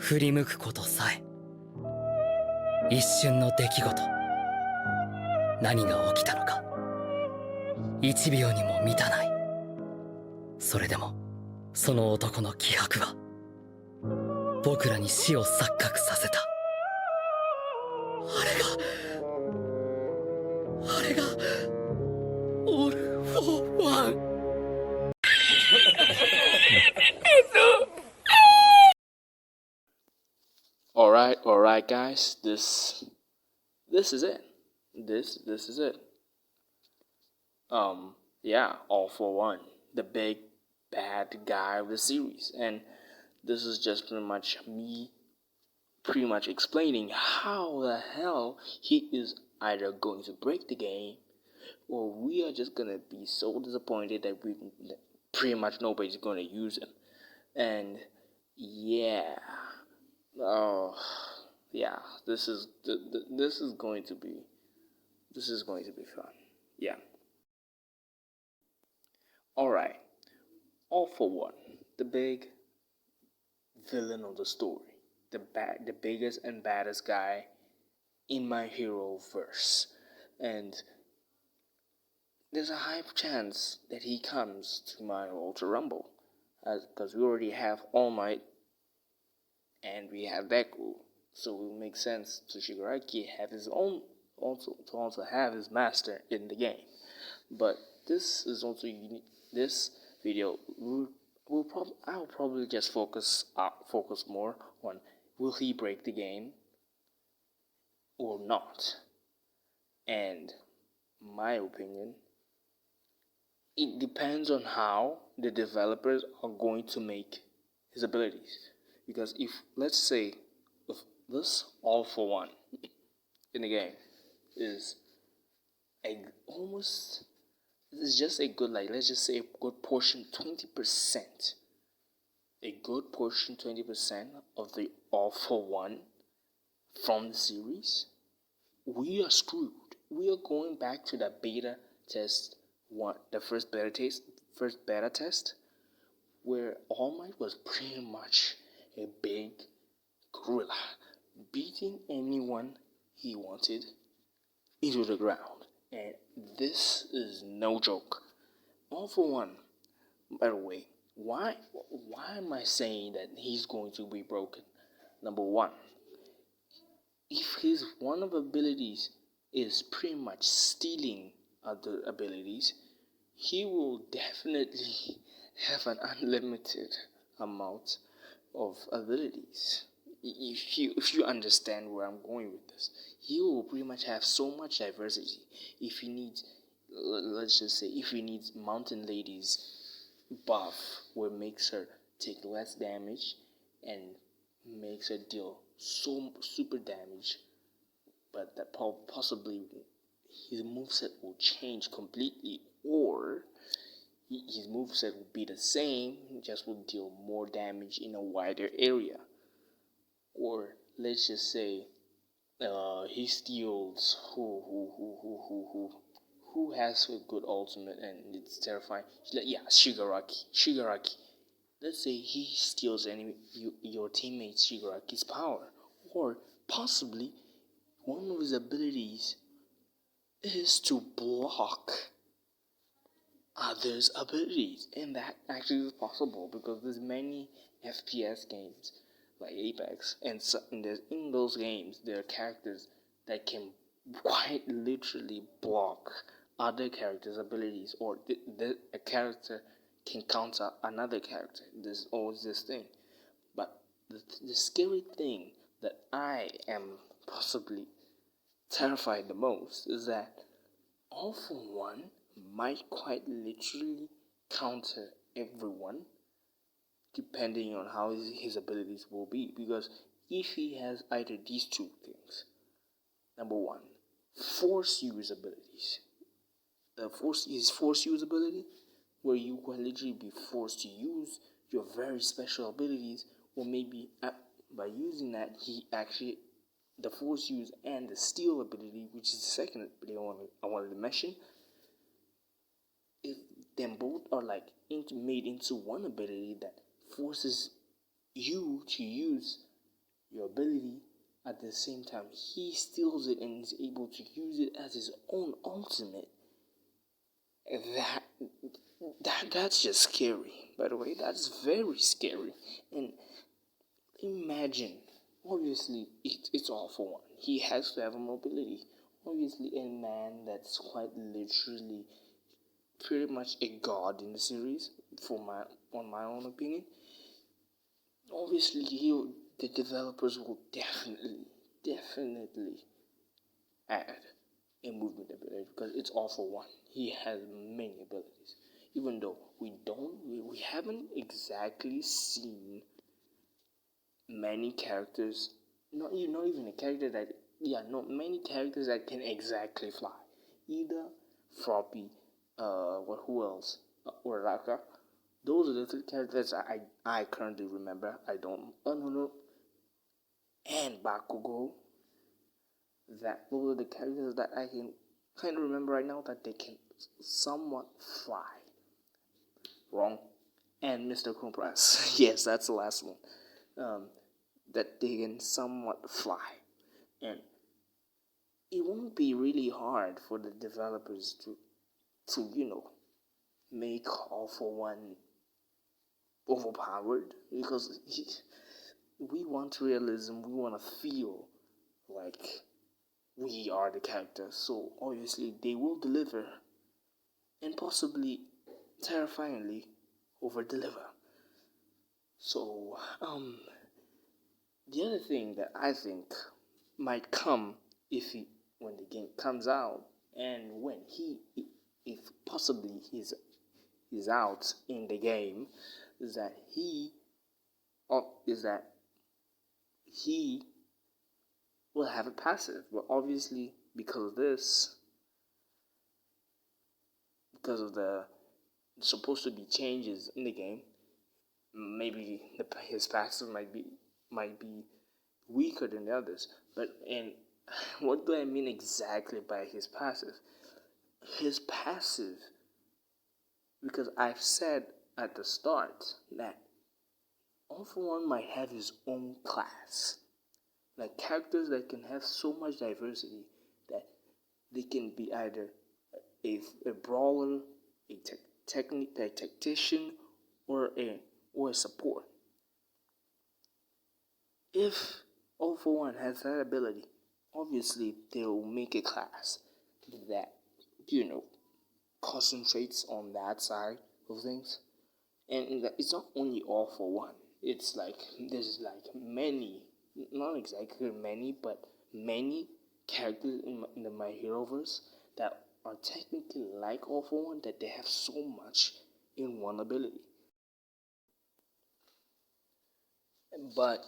振り向くことさえ、一瞬の出来事、何が起きたのか1秒にも満たない。それでもその男の気迫は僕らに死を錯覚させた。あれがオール・フォー・ワン。All right, guys. This is it. This is it. Yeah, All for One, the big bad guy of the series, and this is just pretty much me, pretty much explaining how the hell he is either going to break the game, or we are just gonna be so disappointed that pretty much nobody's gonna use him, and yeah. Oh, yeah. This is going to be fun. Yeah. All right. All for One, the big villain of the story, the biggest and baddest guy in my hero verse, and there's a high chance that he comes to my Ultra Rumble, because we already have All Might and we have Deku, so it will make sense to Shigaraki have his own also have his master in the game. But this is also unique. This video I'll probably just focus more on will he break the game or not. And my opinion, it depends on how the developers are going to make his abilities. Because if, let's say, if this All for One in the game is it's just a good, like, let's just say a good portion, 20%. A good portion, 20% of the All for One from the series, we are screwed. We are going back to the beta test one, the first beta test, where All Might was pretty much a big gorilla, beating anyone he wanted into the ground. And this is no joke. All for One, by the way, why am I saying that he's going to be broken? Number one, if his one of abilities is pretty much stealing other abilities, he will definitely have an unlimited amount of abilities. If you understand where I'm going with this, he will pretty much have so much diversity. If he needs, let's just say, if he needs Mountain Lady's buff, where makes her take less damage and makes her deal so super damage, but that possibly his moveset will change completely, or his moveset will be the same, just will deal more damage in a wider area. Or let's just say he steals who has a good ultimate and it's terrifying. Yeah, Shigaraki. Let's say he steals your teammate Shigaraki's power, or possibly one of his abilities is to block others' abilities, and that actually is possible because there's many FPS games like Apex, and in those games there are characters that can quite literally block other characters' abilities, or a character can counter another character. There's always this thing, but the scary thing that I am possibly terrified the most is that All for One might quite literally counter everyone depending on how his abilities will be. Because if he has either these two things, number one, force use abilities. His force use ability, where you can literally be forced to use your very special abilities, or maybe by using that, he actually, the force use and the steal ability, which is the second ability I wanted to mention, if them both are like made into one ability that forces you to use your ability, at the same time he steals it and is able to use it as his own ultimate. That's just scary. By the way, that's very scary. And imagine, obviously, it's all for one. He has to have a mobility. Obviously, a man that's quite literally pretty much a god in the series, on my own opinion. Obviously, the developers will definitely add a movement ability because it's all for one. He has many abilities, even though we haven't exactly seen many characters. Not even a character that not many characters that can exactly fly. Either Froppy, who else? Uraraka. Those are the three characters I currently remember. I don't. Oh no. And Bakugo. Those are the characters that I can kind of remember right now that they can somewhat fly. Wrong. And Mr. Compress. Yes, that's the last one. That they can somewhat fly. And it won't be really hard for the developers to make All for One overpowered because we want realism. We want to feel like we are the characters. So obviously they will deliver and possibly terrifyingly over deliver. So the other thing that I think might come when the game comes out and when if possibly he's out in the game is that he will have a passive. But obviously because of the supposed to be changes in the game, maybe his passive might be weaker than the others. And what do I mean exactly by his passive? His passive, because I've said at the start that All for One might have his own class, like characters that can have so much diversity that they can be either a brawler, a tactician, or a support. If All for One has that ability, obviously they will make a class that concentrates on that side of things. And it's not only All for One. It's like there's like many, not exactly many, but many characters in the My Heroverse that are technically like All for One, that they have so much in one ability. But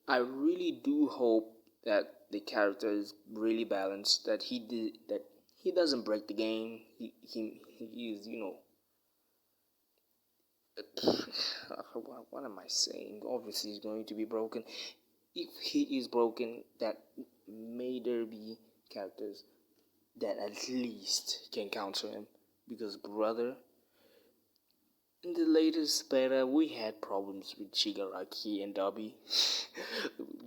I really do hope that the character is really balanced. That he doesn't break the game. He is what am I saying? Obviously, he's going to be broken. If he is broken, that may there be characters that at least can counter him. Because brother, in the latest beta, we had problems with Shigaraki and Dubby.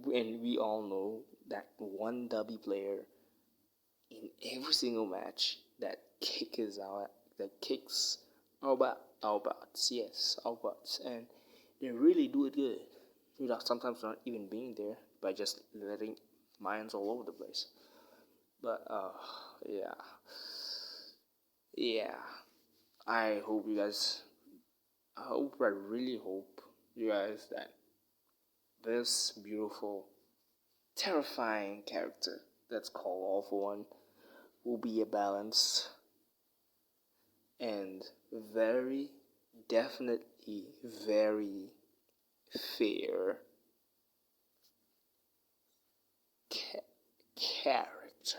And we all know that one Dubby player in every single match that kicks Albats, and they really do it good, without sometimes not even being there, by just letting mines all over the place. But yeah, I really hope you guys that this beautiful, terrifying character that's called All for One will be a balanced and very definitely very fair character.